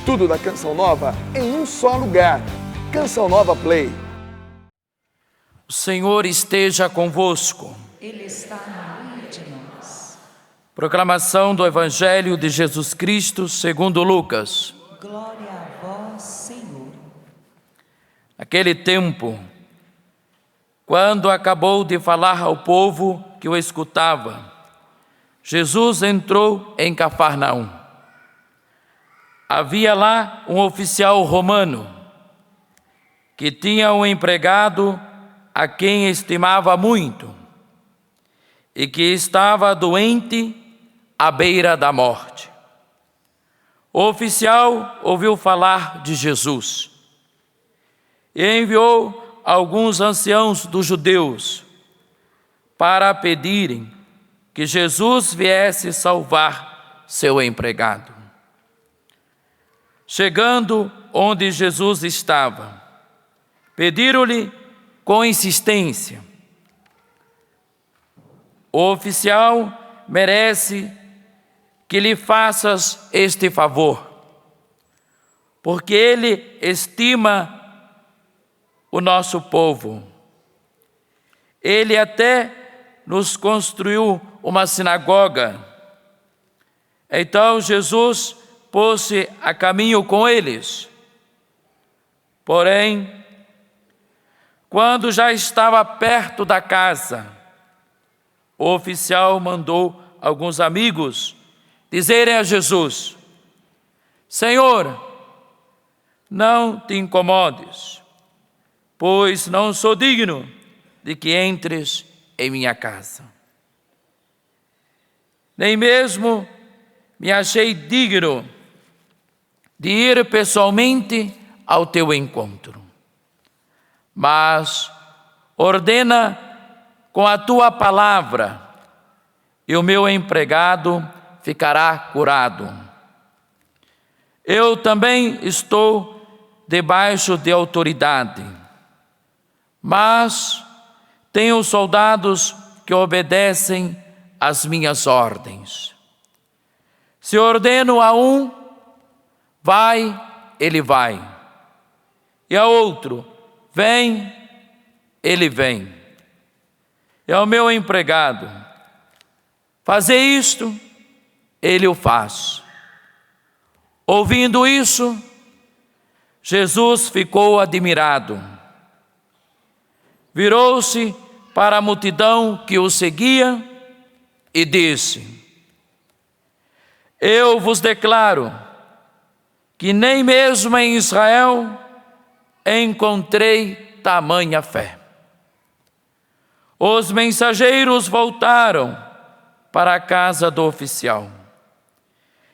Tudo da Canção Nova em um só lugar. Canção Nova Play. O Senhor esteja convosco. Ele está no meio de nós. Proclamação do Evangelho de Jesus Cristo segundo Lucas. Glória a vós, Senhor. Naquele tempo, quando acabou de falar ao povo que o escutava, Jesus entrou em Cafarnaum. Havia lá um oficial romano que tinha um empregado a quem estimava muito e que estava doente à beira da morte. O oficial ouviu falar de Jesus e enviou alguns anciãos dos judeus para pedirem que Jesus viesse salvar seu empregado. Chegando onde Jesus estava, pediram-lhe com insistência: o oficial merece que lhe faças este favor, porque ele estima o nosso povo. Ele até nos construiu uma sinagoga. Então Jesus pôs-se a caminho com eles. Porém, quando já estava perto da casa, o oficial mandou alguns amigos dizerem a Jesus: Senhor, não te incomodes, pois não sou digno de que entres em minha casa. Nem mesmo me achei digno de ir pessoalmente ao teu encontro. Mas ordena com a tua palavra e o meu empregado ficará curado. Eu também estou debaixo de autoridade, mas tenho soldados que obedecem às minhas ordens. Se ordeno a um, vai, ele vai. E a outro, vem, ele vem. E ao meu empregado, fazer isto, ele o faz. Ouvindo isso, Jesus ficou admirado. Virou-se para a multidão que o seguia e disse: eu vos declaro que nem mesmo em Israel encontrei tamanha fé. Os mensageiros voltaram para a casa do oficial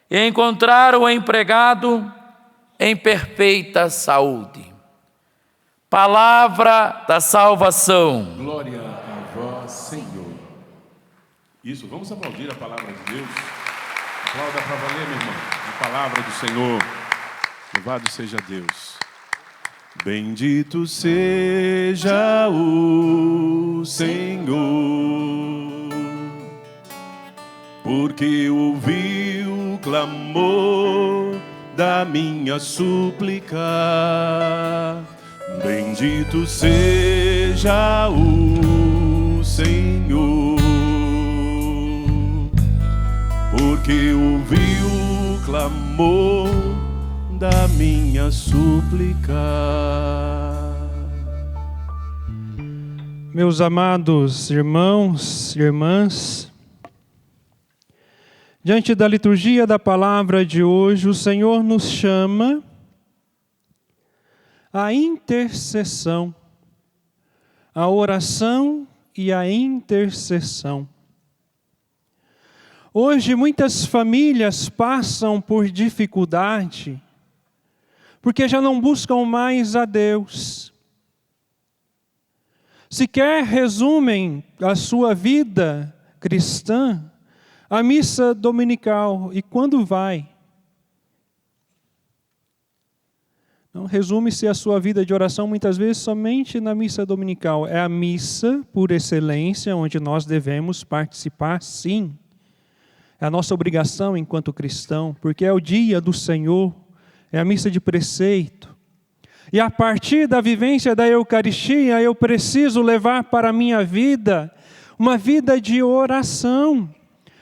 e encontraram o empregado em perfeita saúde. Palavra da salvação. Glória a vós, Senhor. Isso, vamos aplaudir a palavra de Deus. Aplauda para valer, meu irmão. A palavra do Senhor. Louvado seja Deus. Bendito seja o Senhor, porque ouviu o clamor da minha súplica. Bendito seja o Senhor, porque ouviu o clamor da minha súplica. Meus amados irmãos e irmãs, diante da liturgia da palavra de hoje, o Senhor nos chama à intercessão, à oração e à intercessão. Hoje muitas famílias passam por dificuldade porque já não buscam mais a Deus. Sequer resumem a sua vida cristã à missa dominical. E quando vai? Não resume-se a sua vida de oração muitas vezes somente na missa dominical. É a missa por excelência onde nós devemos participar, sim. É a nossa obrigação enquanto cristão, porque é o dia do Senhor. é a missa de preceito. E a partir da vivência da Eucaristia, eu preciso levar para a minha vida uma vida de oração.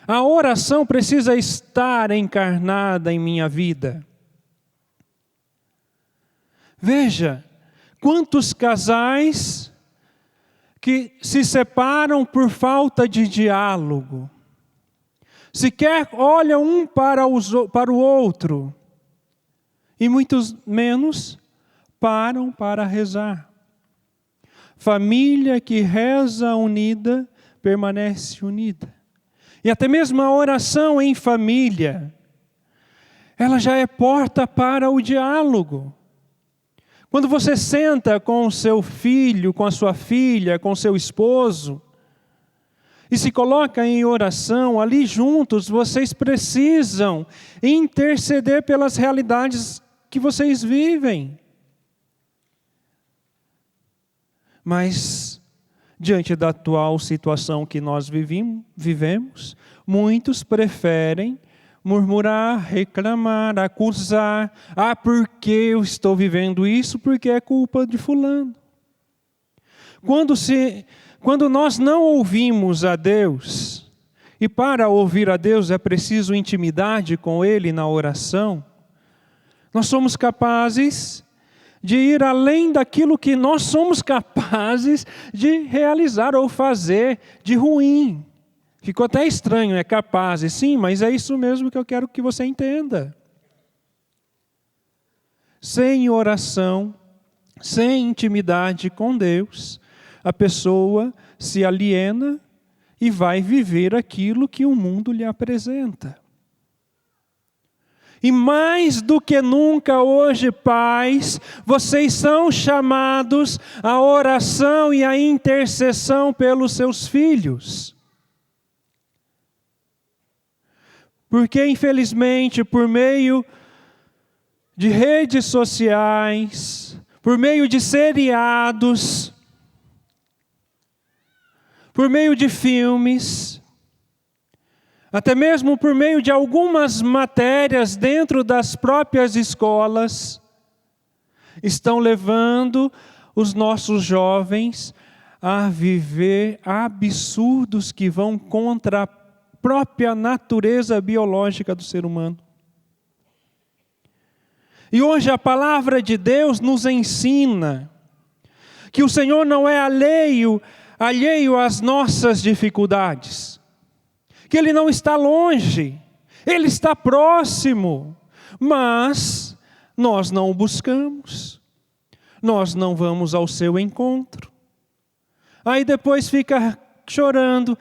A oração precisa estar encarnada em minha vida. Veja, quantos casais que se separam por falta de diálogo. Sequer olham um para o outro. E muitos menos param para rezar. Família que reza unida, permanece unida. E até mesmo a oração em família, ela já é porta para o diálogo. Quando você senta com o seu filho, com a sua filha, com o seu esposo, e se coloca em oração, ali juntos, vocês precisam interceder pelas realidades que vocês vivem. Mas, diante da atual situação que nós vivemos, muitos preferem murmurar, reclamar, acusar. Ah, por que eu estou vivendo isso? Porque é culpa de fulano. Quando nós não ouvimos a Deus, e para ouvir a Deus é preciso intimidade com Ele na oração, nós somos capazes de ir além daquilo que nós somos capazes de realizar ou fazer de ruim. Ficou até estranho, é capaz, sim, mas é isso mesmo que eu quero que você entenda. Sem oração, sem intimidade com Deus, a pessoa se aliena e vai viver aquilo que o mundo lhe apresenta. E mais do que nunca hoje, pais, vocês são chamados à oração e à intercessão pelos seus filhos. Porque, infelizmente, por meio de redes sociais, por meio de seriados, por meio de filmes, até mesmo por meio de algumas matérias dentro das próprias escolas, estão levando os nossos jovens a viver absurdos que vão contra a própria natureza biológica do ser humano. E hoje a palavra de Deus nos ensina que o Senhor não é alheio às nossas dificuldades. Que Ele não está longe, Ele está próximo, mas nós não o buscamos, nós não vamos ao seu encontro. Aí depois fica chorando,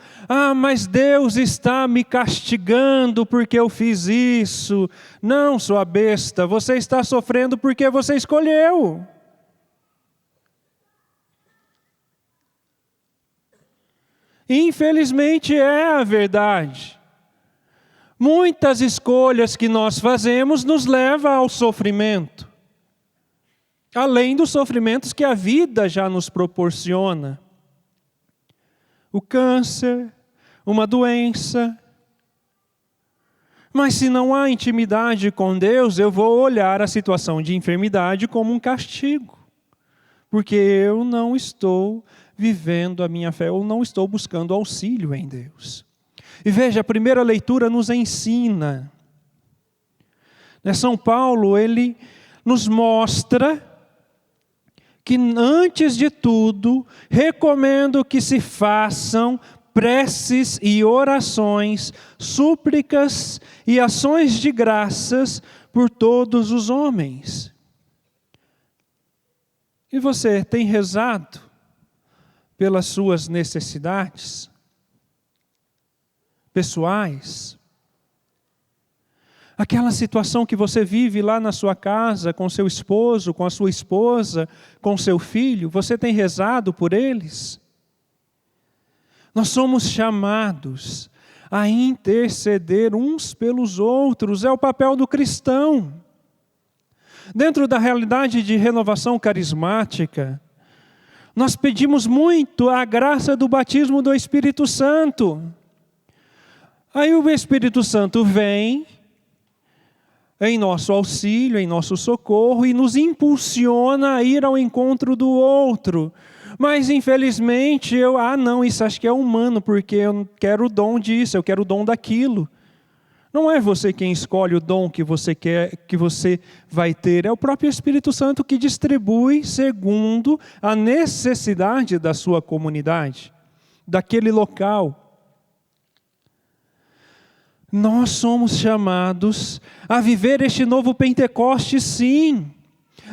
mas Deus está me castigando porque eu fiz isso. Não, sua besta, você está sofrendo porque você escolheu. Infelizmente é a verdade. Muitas escolhas que nós fazemos nos levam ao sofrimento. Além dos sofrimentos que a vida já nos proporciona. O câncer, uma doença. Mas se não há intimidade com Deus, eu vou olhar a situação de enfermidade como um castigo. Porque eu não estou vivendo a minha fé, ou não estou buscando auxílio em Deus. E veja, a primeira leitura nos ensina. São Paulo, ele nos mostra que antes de tudo, recomendo que se façam preces e orações, súplicas e ações de graças por todos os homens. E você tem rezado pelas suas necessidades pessoais? Aquela situação que você vive lá na sua casa, com seu esposo, com a sua esposa, com seu filho, você tem rezado por eles? Nós somos chamados a interceder uns pelos outros, é o papel do cristão. Dentro da realidade de renovação carismática, nós pedimos muito a graça do batismo do Espírito Santo. Aí o Espírito Santo vem, em nosso auxílio, em nosso socorro e nos impulsiona a ir ao encontro do outro. Mas infelizmente não, isso acho que é humano, porque eu quero o dom disso, eu quero o dom daquilo. Não é você quem escolhe o dom que você quer, que você vai ter, é o próprio Espírito Santo que distribui segundo a necessidade da sua comunidade, daquele local. Nós somos chamados a viver este novo Pentecostes, sim,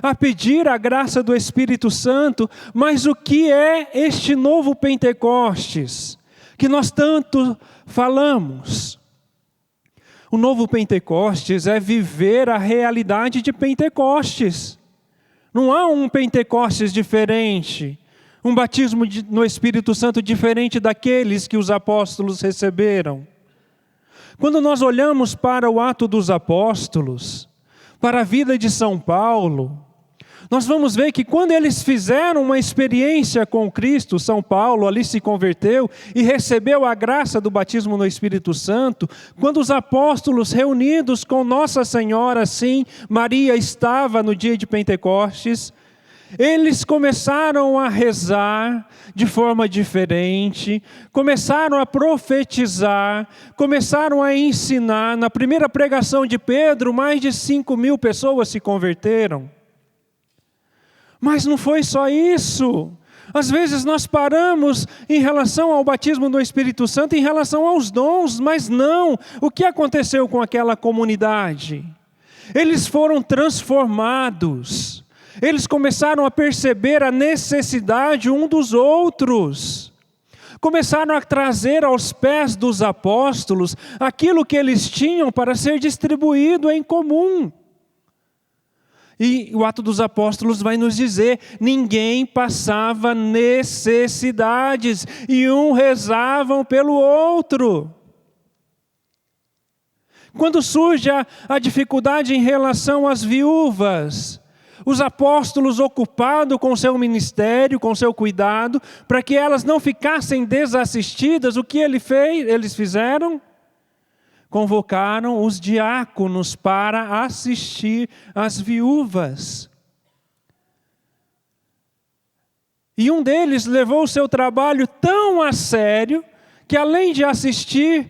a pedir a graça do Espírito Santo, mas o que é este novo Pentecostes que nós tanto falamos? O novo Pentecostes é viver a realidade de Pentecostes. Não há um Pentecostes diferente, um batismo no Espírito Santo diferente daqueles que os apóstolos receberam. Quando nós olhamos para o Atos dos Apóstolos, para a vida de São Paulo, nós vamos ver que quando eles fizeram uma experiência com Cristo, São Paulo ali se converteu e recebeu a graça do batismo no Espírito Santo, quando os apóstolos reunidos com Nossa Senhora, sim, Maria estava no dia de Pentecostes, eles começaram a rezar de forma diferente, começaram a profetizar, começaram a ensinar. Na primeira pregação de Pedro, mais de 5.000 pessoas se converteram. Mas não foi só isso. Às vezes nós paramos em relação ao batismo do Espírito Santo, em relação aos dons, mas não. O que aconteceu com aquela comunidade? Eles foram transformados. Eles começaram a perceber a necessidade um dos outros. Começaram a trazer aos pés dos apóstolos aquilo que eles tinham para ser distribuído em comum. E o Ato dos Apóstolos vai nos dizer, ninguém passava necessidades e um rezavam pelo outro. Quando surge a dificuldade em relação às viúvas, os apóstolos ocupados com seu ministério, com seu cuidado, para que elas não ficassem desassistidas, o que eles fizeram? Convocaram os diáconos para assistir às viúvas. E um deles levou o seu trabalho tão a sério, que além de assistir,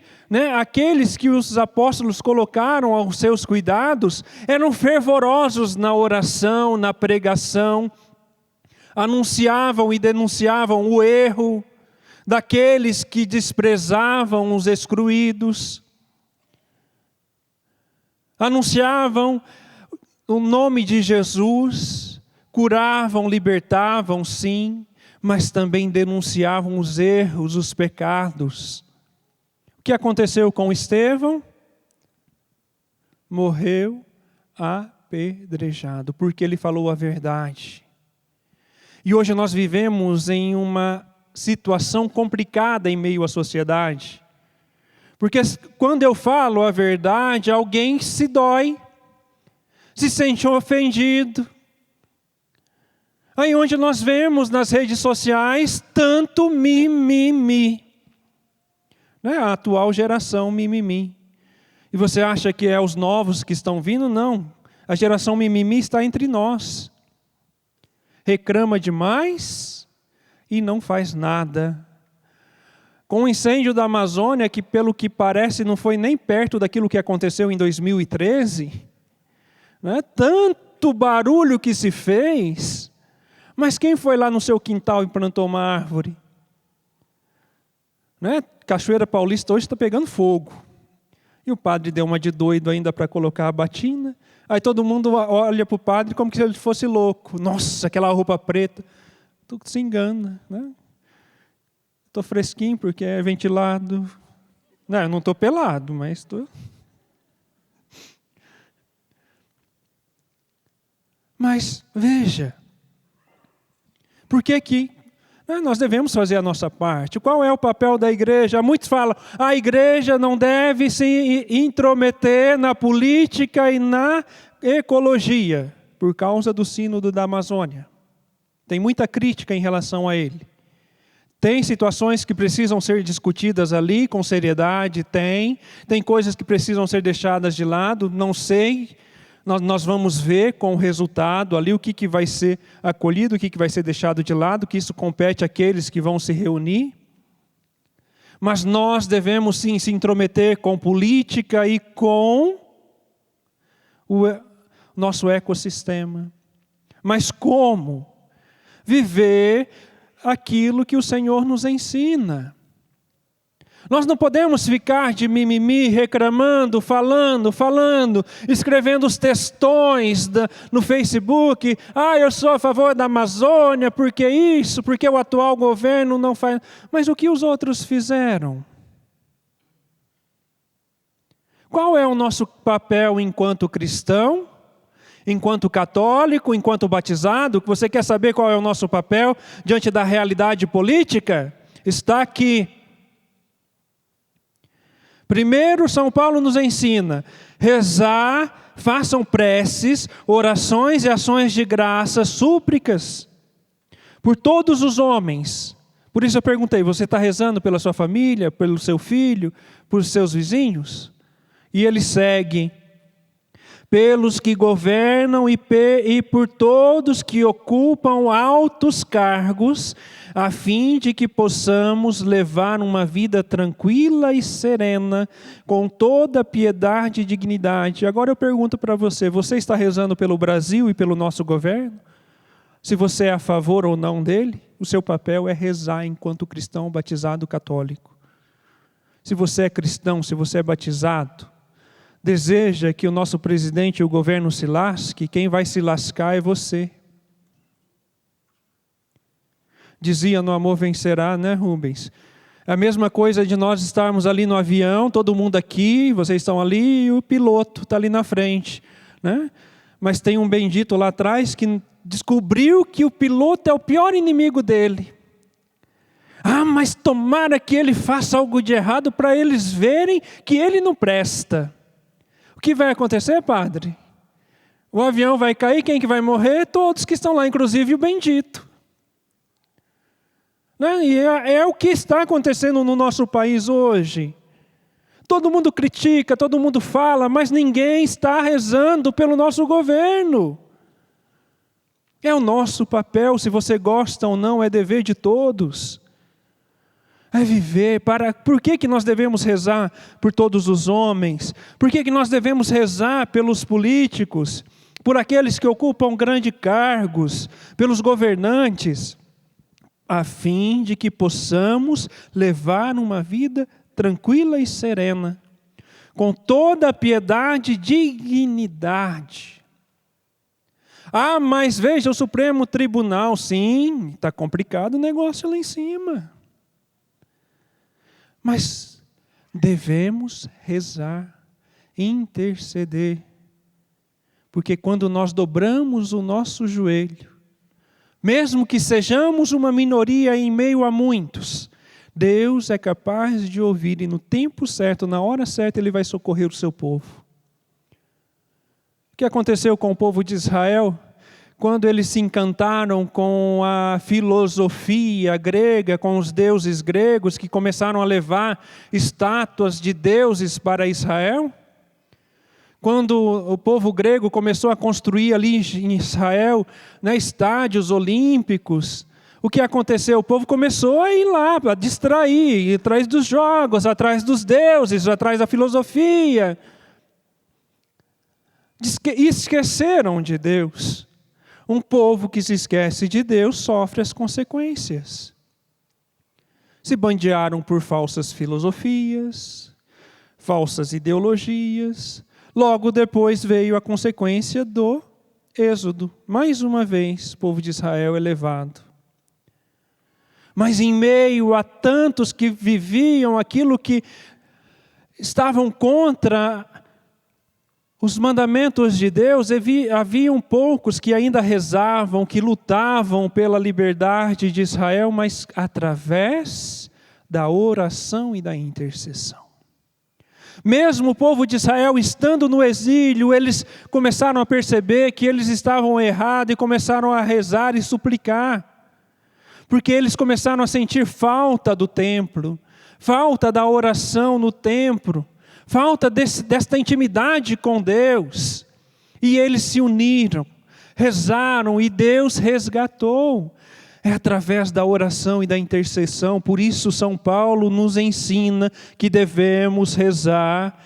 aqueles que os apóstolos colocaram aos seus cuidados, eram fervorosos na oração, na pregação, anunciavam e denunciavam o erro daqueles que desprezavam os excluídos, anunciavam o nome de Jesus, curavam, libertavam, sim, mas também denunciavam os erros, os pecados. O que aconteceu com Estevão? Morreu apedrejado, porque ele falou a verdade. E hoje nós vivemos em uma situação complicada em meio à sociedade. Porque quando eu falo a verdade, alguém se dói, se sente ofendido. Aí onde nós vemos nas redes sociais tanto mimimi. A atual geração mimimi. E você acha que é os novos que estão vindo? Não. A geração mimimi está entre nós. Reclama demais e não faz nada. Com o incêndio da Amazônia, que pelo que parece não foi nem perto daquilo que aconteceu em 2013, tanto barulho que se fez, mas quem foi lá no seu quintal e plantou uma árvore? Cachoeira Paulista hoje está pegando fogo. E o padre deu uma de doido ainda para colocar a batina. Aí todo mundo olha para o padre como se ele fosse louco. Nossa, aquela roupa preta. Tu se engana, Estou fresquinho porque é ventilado. Não, eu não estou pelado, mas estou. Mas veja, por que nós devemos fazer a nossa parte? Qual é o papel da igreja? Muitos falam, a igreja não deve se intrometer na política e na ecologia, por causa do sínodo da Amazônia. Tem muita crítica em relação a ele. Tem situações que precisam ser discutidas ali com seriedade, tem coisas que precisam ser deixadas de lado, não sei Nós vamos ver com o resultado ali o que vai ser acolhido, o que vai ser deixado de lado, que isso compete àqueles que vão se reunir. Mas nós devemos sim se intrometer com política e com o nosso ecossistema. Mas como? Viver aquilo que o Senhor nos ensina. Nós não podemos ficar de mimimi, reclamando, falando, escrevendo os textões no Facebook. Eu sou a favor da Amazônia, porque isso, porque o atual governo não faz. Mas o que os outros fizeram? Qual é o nosso papel enquanto cristão? Enquanto católico, enquanto batizado? Você quer saber qual é o nosso papel diante da realidade política? Está aqui. Primeiro, São Paulo nos ensina: rezar, façam preces, orações e ações de graça, súplicas, por todos os homens. Por isso eu perguntei, você está rezando pela sua família, pelo seu filho, por seus vizinhos? E ele segue: pelos que governam e por todos que ocupam altos cargos, a fim de que possamos levar uma vida tranquila e serena, com toda piedade e dignidade. Agora eu pergunto para você, você está rezando pelo Brasil e pelo nosso governo? Se você é a favor ou não dele, o seu papel é rezar enquanto cristão batizado católico. Se você é cristão, se você é batizado, deseja que o nosso presidente e o governo se lasque, quem vai se lascar é você. Dizia no Amor Vencerá, né, Rubens? A mesma coisa de nós estarmos ali no avião, todo mundo aqui, vocês estão ali e o piloto está ali na frente, né? Mas tem um bendito lá atrás que descobriu que o piloto é o pior inimigo dele. Mas tomara que ele faça algo de errado para eles verem que ele não presta. O que vai acontecer, padre? O avião vai cair, quem que vai morrer? Todos que estão lá, inclusive o bendito. Né? E é o que está acontecendo no nosso país hoje. Todo mundo critica, todo mundo fala, mas ninguém está rezando pelo nosso governo. É o nosso papel, se você gosta ou não, é dever de todos. É viver por que nós devemos rezar por todos os homens? Por que nós devemos rezar pelos políticos? Por aqueles que ocupam grandes cargos? Pelos governantes? A fim de que possamos levar uma vida tranquila e serena, com toda a piedade e dignidade. Mas veja o Supremo Tribunal, sim, está complicado o negócio lá em cima. Mas devemos rezar, interceder, porque quando nós dobramos o nosso joelho, mesmo que sejamos uma minoria em meio a muitos, Deus é capaz de ouvir e no tempo certo, na hora certa, Ele vai socorrer o seu povo. O que aconteceu com o povo de Israel? Quando eles se encantaram com a filosofia grega, com os deuses gregos, que começaram a levar estátuas de deuses para Israel. Quando o povo grego começou a construir ali em Israel, estádios olímpicos, o que aconteceu? O povo começou a ir lá, a distrair, atrás dos jogos, atrás dos deuses, atrás da filosofia. Esqueceram de Deus. Um povo que se esquece de Deus sofre as consequências. Se bandearam por falsas filosofias, falsas ideologias. Logo depois veio a consequência do êxodo. Mais uma vez, o povo de Israel é levado. Mas em meio a tantos que viviam aquilo que estavam contra os mandamentos de Deus, haviam poucos que ainda rezavam, que lutavam pela liberdade de Israel, mas através da oração e da intercessão. Mesmo o povo de Israel estando no exílio, eles começaram a perceber que eles estavam errados e começaram a rezar e suplicar. Porque eles começaram a sentir falta do templo, falta da oração no templo, falta desta intimidade com Deus. E eles se uniram, rezaram e Deus resgatou. É através da oração e da intercessão. Por isso São Paulo nos ensina que devemos rezar.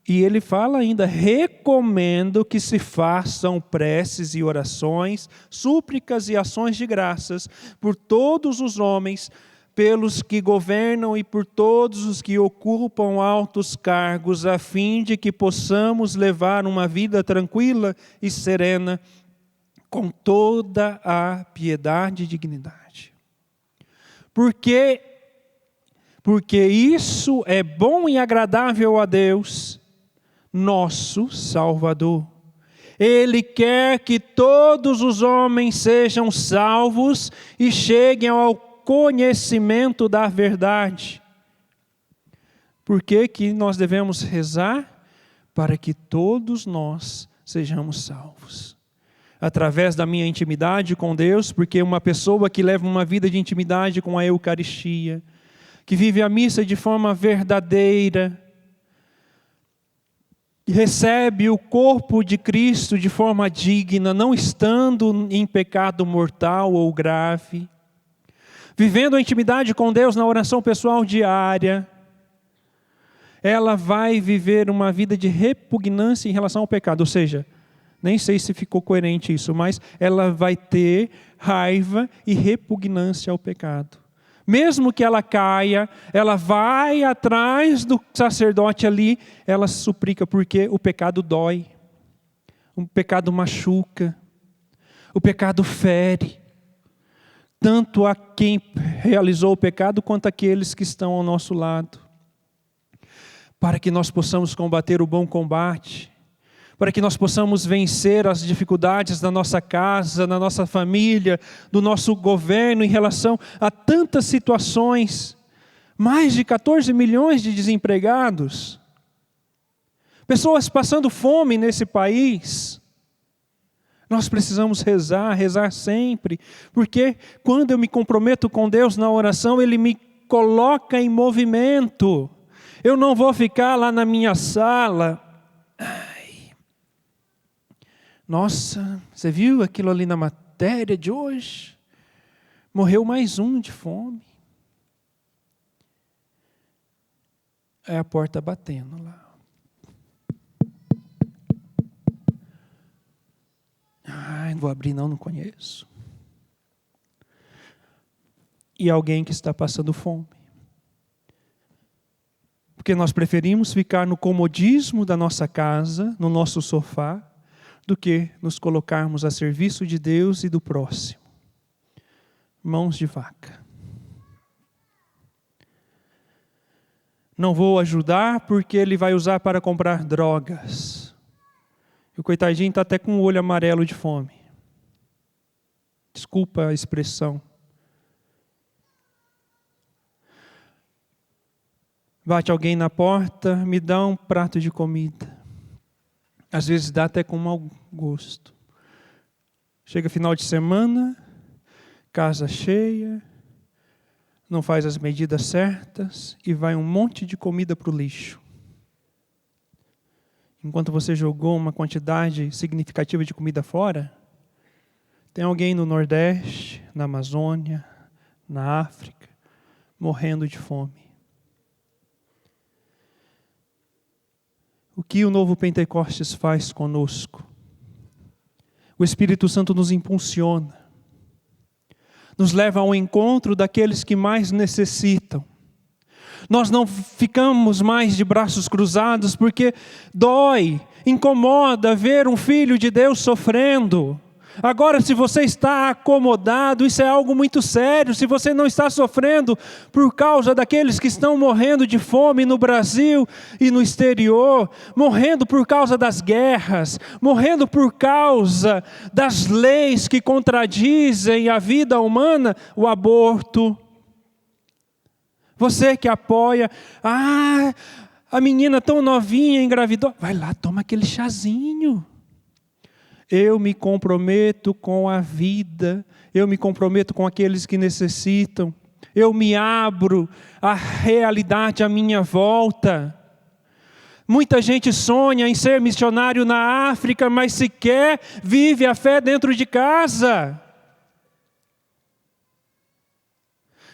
E ele fala ainda: recomendo que se façam preces e orações, súplicas e ações de graças por todos os homens, pelos que governam e por todos os que ocupam altos cargos, a fim de que possamos levar uma vida tranquila e serena, com toda a piedade e dignidade. Porque isso é bom e agradável a Deus, nosso Salvador. Ele quer que todos os homens sejam salvos e cheguem ao conhecimento da verdade. Por que nós devemos rezar? Para que todos nós sejamos salvos. Através da minha intimidade com Deus, porque uma pessoa que leva uma vida de intimidade com a Eucaristia, que vive a missa de forma verdadeira, e recebe o corpo de Cristo de forma digna, não estando em pecado mortal ou grave, vivendo a intimidade com Deus na oração pessoal diária, ela vai viver uma vida de repugnância em relação ao pecado, ou seja, nem sei se ficou coerente isso, mas ela vai ter raiva e repugnância ao pecado. Mesmo que ela caia, ela vai atrás do sacerdote ali, ela suplica, porque o pecado dói, o pecado machuca, o pecado fere, tanto a quem realizou o pecado, quanto aqueles que estão ao nosso lado. Para que nós possamos combater o bom combate, para que nós possamos vencer as dificuldades da nossa casa, da nossa família, do nosso governo em relação a tantas situações. Mais de 14 milhões de desempregados. Pessoas passando fome nesse país. Nós precisamos rezar, rezar sempre. Porque quando eu me comprometo com Deus na oração, Ele me coloca em movimento. Eu não vou ficar lá na minha sala. Nossa, você viu aquilo ali na matéria de hoje? Morreu mais um de fome. É a porta batendo lá. Ai, não vou abrir não conheço. E alguém que está passando fome. Porque nós preferimos ficar no comodismo da nossa casa, no nosso sofá, do que nos colocarmos a serviço de Deus e do próximo. Mãos de vaca. Não vou ajudar porque ele vai usar para comprar drogas. E o coitadinho está até com o olho amarelo de fome. Desculpa a expressão. Bate alguém na porta, me dá um prato de comida. Às vezes dá até com mau gosto. Chega final de semana, casa cheia, não faz as medidas certas e vai um monte de comida para o lixo. Enquanto você jogou uma quantidade significativa de comida fora, tem alguém no Nordeste, na Amazônia, na África, morrendo de fome. O que o novo Pentecostes faz conosco? O Espírito Santo nos impulsiona, nos leva ao encontro daqueles que mais necessitam. Nós não ficamos mais de braços cruzados porque dói, incomoda ver um filho de Deus sofrendo. Agora, se você está acomodado, isso é algo muito sério. Se você não está sofrendo por causa daqueles que estão morrendo de fome no Brasil e no exterior, morrendo por causa das guerras, morrendo por causa das leis que contradizem a vida humana, o aborto. Você que apoia, a menina tão novinha engravidou, vai lá, toma aquele chazinho. Eu me comprometo com a vida, eu me comprometo com aqueles que necessitam, eu me abro à realidade à minha volta. Muita gente sonha em ser missionário na África, mas sequer vive a fé dentro de casa.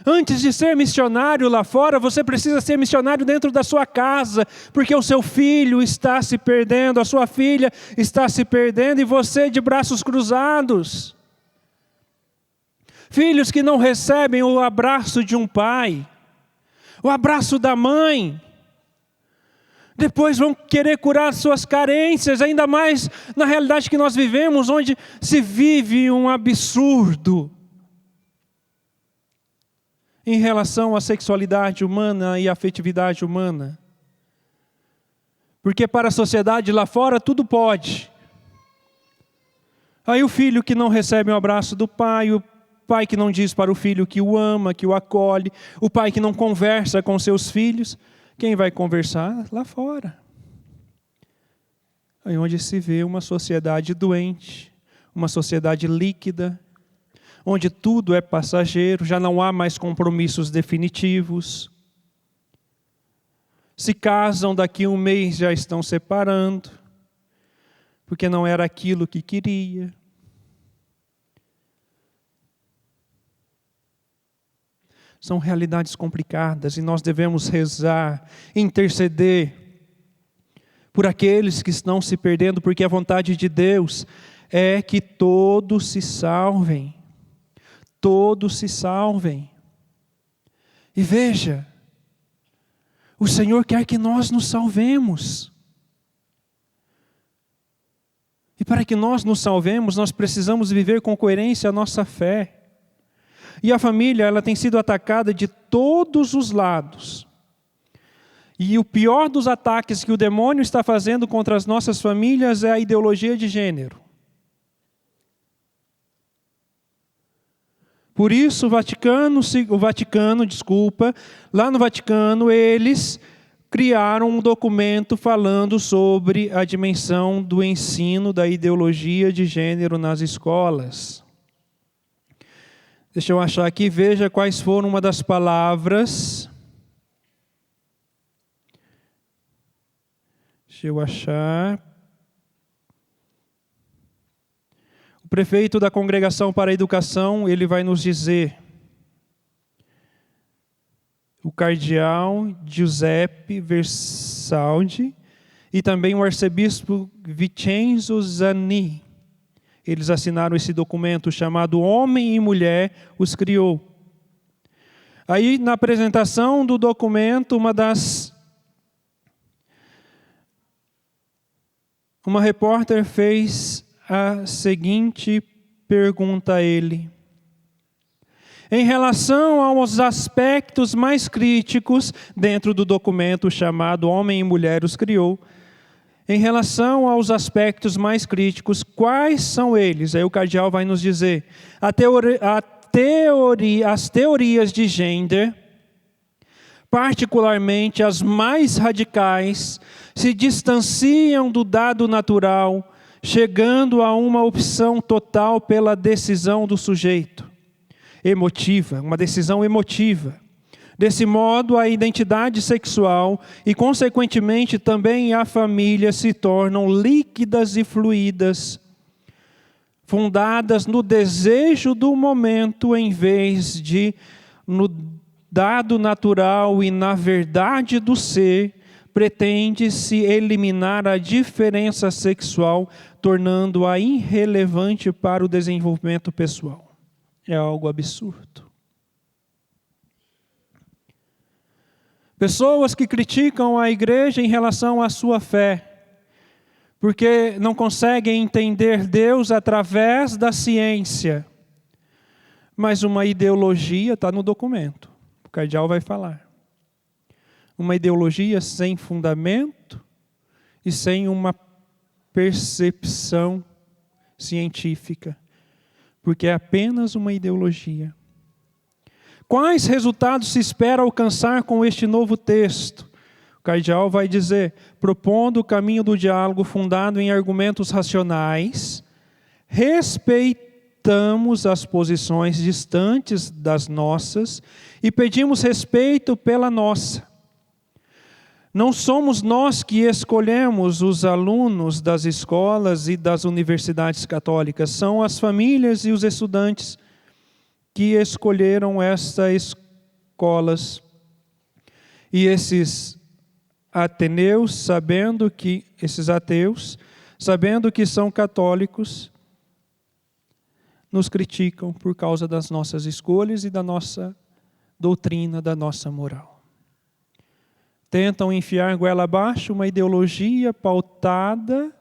Antes de ser missionário lá fora, você precisa ser missionário dentro da sua casa, porque o seu filho está se perdendo, a sua filha está se perdendo, e você de braços cruzados. Filhos que não recebem o abraço de um pai, o abraço da mãe. Depois vão querer curar suas carências, ainda mais na realidade que nós vivemos, onde se vive um absurdo em relação à sexualidade humana e à afetividade humana. Porque para a sociedade lá fora tudo pode. Aí o filho que não recebe um abraço do pai, o pai que não diz para o filho que o ama, que o acolhe, o pai que não conversa com seus filhos, quem vai conversar? Lá fora. Aí onde se vê uma sociedade doente, uma sociedade líquida, onde tudo é passageiro, já não há mais compromissos definitivos. Se casam, daqui a um mês já estão separando, porque não era aquilo que queria. São realidades complicadas e nós devemos rezar, interceder por aqueles que estão se perdendo, porque a vontade de Deus é que todos se salvem. Todos se salvem. E veja, o Senhor quer que nós nos salvemos. E para que nós nos salvemos, nós precisamos viver com coerência a nossa fé. E a família, ela tem sido atacada de todos os lados. E o pior dos ataques que o demônio está fazendo contra as nossas famílias é a ideologia de gênero. Por isso, lá no Vaticano, eles criaram um documento falando sobre a dimensão do ensino da ideologia de gênero nas escolas. Deixa eu achar aqui, veja quais foram uma das palavras. Deixa eu achar. O prefeito da Congregação para a Educação, ele vai nos dizer, o cardeal Giuseppe Versaldi e também o arcebispo Vincenzo Zanni, eles assinaram esse documento chamado Homem e Mulher os Criou. Aí, na apresentação do documento, uma repórter fez a seguinte pergunta a ele. Em relação aos aspectos mais críticos dentro do documento chamado Homem e Mulher os Criou, em relação aos aspectos mais críticos, quais são eles? Aí o cardeal vai nos dizer. As teorias de gênero, particularmente as mais radicais, se distanciam do dado natural, chegando a uma opção total pela decisão do sujeito. Emotiva, uma decisão emotiva. Desse modo, a identidade sexual e, consequentemente, também a família se tornam líquidas e fluídas, fundadas no desejo do momento em vez de no dado natural e na verdade do ser, pretende-se eliminar a diferença sexual, tornando-a irrelevante para o desenvolvimento pessoal. É algo absurdo. Pessoas que criticam a igreja em relação à sua fé, porque não conseguem entender Deus através da ciência. Mas uma ideologia está no documento, o cardeal vai falar. Uma ideologia sem fundamento e sem uma percepção científica, porque é apenas uma ideologia. Quais resultados se espera alcançar com este novo texto? O cardeal vai dizer, propondo o caminho do diálogo fundado em argumentos racionais, respeitamos as posições distantes das nossas e pedimos respeito pela nossa. Não somos nós que escolhemos os alunos das escolas e das universidades católicas, são as famílias e os estudantes que escolheram estas escolas. E esses ateus, sabendo que são católicos, nos criticam por causa das nossas escolhas e da nossa doutrina, da nossa moral. Tentam enfiar goela abaixo uma ideologia pautada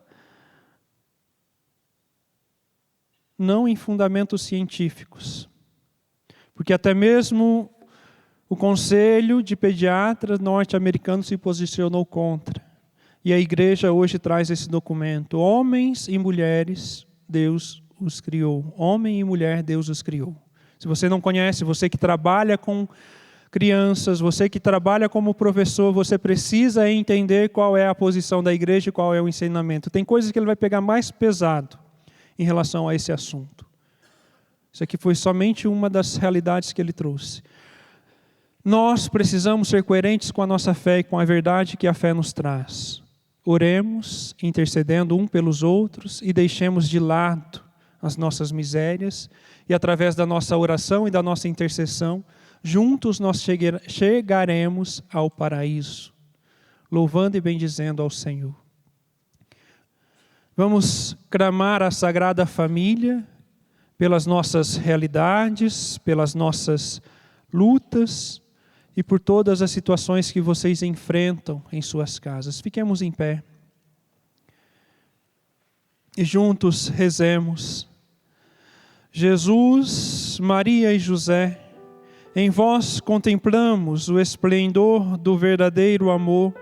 não em fundamentos científicos. Porque até mesmo o Conselho de Pediatras norte-americano se posicionou contra. E a igreja hoje traz esse documento. Homens e mulheres, Deus os criou. Homem e mulher, Deus os criou. Se você não conhece, você que trabalha com crianças, você que trabalha como professor, você precisa entender qual é a posição da igreja e qual é o ensinamento. Tem coisas que ele vai pegar mais pesado em relação a esse assunto. Isso aqui foi somente uma das realidades que ele trouxe. Nós precisamos ser coerentes com a nossa fé e com a verdade que a fé nos traz. Oremos, intercedendo um pelos outros e deixemos de lado as nossas misérias e através da nossa oração e da nossa intercessão, juntos nós chegaremos ao paraíso, louvando e bendizendo ao Senhor. Vamos clamar a Sagrada Família pelas nossas realidades, pelas nossas lutas e por todas as situações que vocês enfrentam em suas casas. Fiquemos em pé e juntos rezemos. Jesus, Maria e José, em vós contemplamos o esplendor do verdadeiro amor,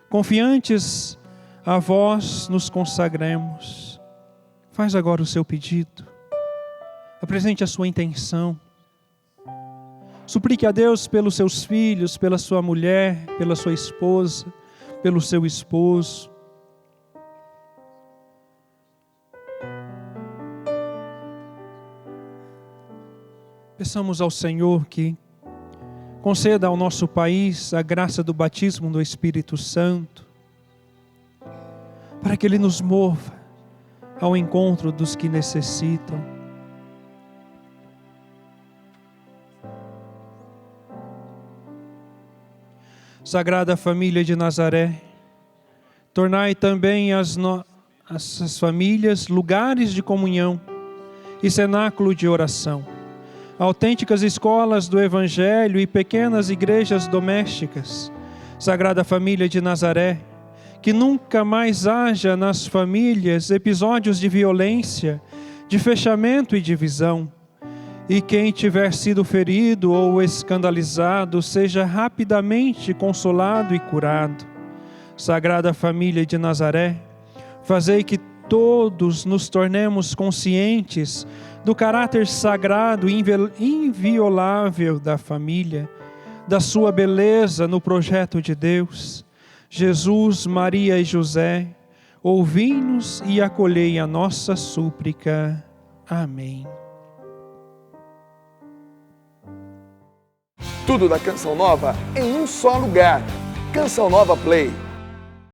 confiantes a vós nos consagremos. Faz agora o seu pedido, apresente a sua intenção, suplique a Deus pelos seus filhos, pela sua mulher, pela sua esposa, pelo seu esposo. Peçamos ao Senhor que conceda ao nosso país a graça do batismo do Espírito Santo, para que Ele nos mova ao encontro dos que necessitam. Sagrada Família de Nazaré, tornai também as famílias lugares de comunhão e cenáculo de oração, autênticas escolas do Evangelho e pequenas igrejas domésticas. Sagrada Família de Nazaré, que nunca mais haja nas famílias episódios de violência, de fechamento e divisão, e quem tiver sido ferido ou escandalizado seja rapidamente consolado e curado. Sagrada Família de Nazaré, fazei que todos nos tornemos conscientes do caráter sagrado e inviolável da família, da sua beleza no projeto de Deus. Jesus, Maria e José, ouvi-nos e acolhei a nossa súplica. Amém. Tudo da Canção Nova em um só lugar. Canção Nova Play.